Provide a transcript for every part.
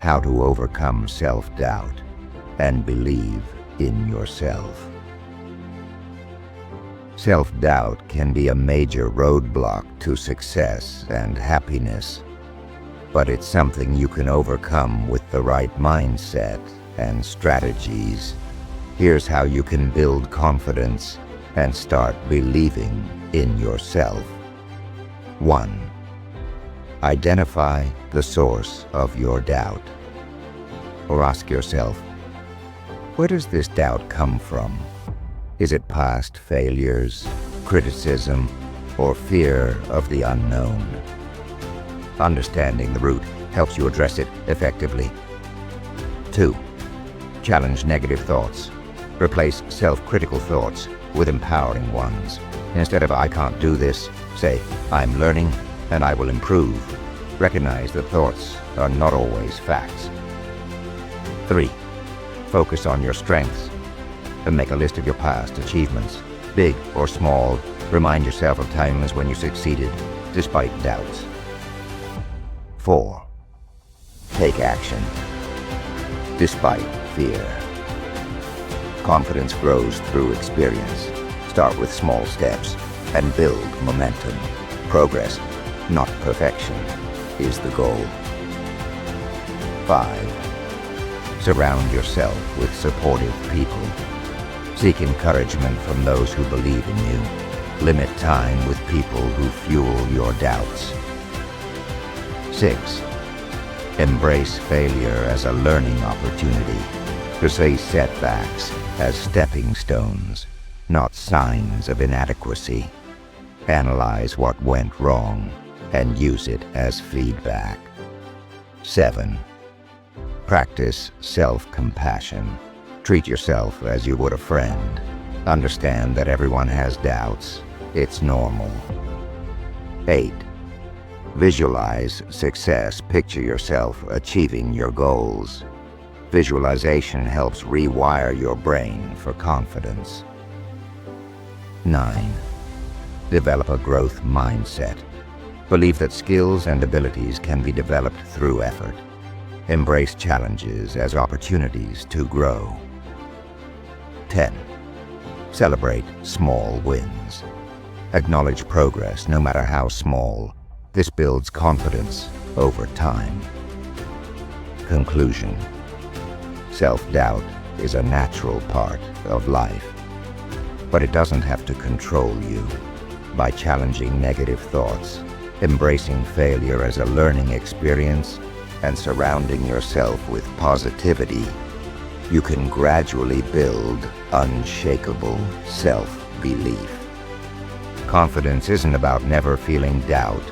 How to overcome self-doubt and believe in yourself. Self-doubt can be a major roadblock to success and happiness, but it's something you can overcome with the right mindset and strategies. Here's how you can build confidence and start believing in yourself. 1. Identify the source of your doubt. Or ask yourself, where does this doubt come from? Is it past failures, criticism, or fear of the unknown? Understanding the root helps you address it effectively. 2. Challenge negative thoughts. Replace self-critical thoughts with empowering ones. Instead of "I can't do this," say "I'm learning and I will improve." Recognize that thoughts are not always facts. 3. Focus on your strengths and make a list of your past achievements, big or small. Remind yourself of times when you succeeded despite doubts. 4. Take action despite fear. Confidence grows through experience. Start with small steps and build momentum. Progress, not perfection, is the goal. 5. Surround yourself with supportive people. Seek encouragement from those who believe in you. Limit time with people who fuel your doubts. 6. Embrace failure as a learning opportunity. Perceive setbacks as stepping stones, not signs of inadequacy. Analyze what went wrong and use it as feedback. 7. Practice self-compassion. Treat yourself as you would a friend. Understand that everyone has doubts. It's normal. 8. Visualize success. Picture yourself achieving your goals. Visualization helps rewire your brain for confidence. 9. Develop a growth mindset. Believe that skills and abilities can be developed through effort. Embrace challenges as opportunities to grow. 10. Celebrate small wins. Acknowledge progress, no matter how small. This builds confidence over time. Conclusion. Self-doubt is a natural part of life, but it doesn't have to control you. By challenging negative thoughts, embracing failure as a learning experience, and surrounding yourself with positivity, you can gradually build unshakable self-belief. Confidence isn't about never feeling doubt.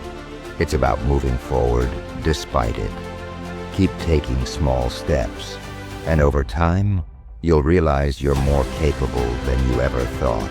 It's about moving forward despite it. Keep taking small steps, and over time, you'll realize you're more capable than you ever thought.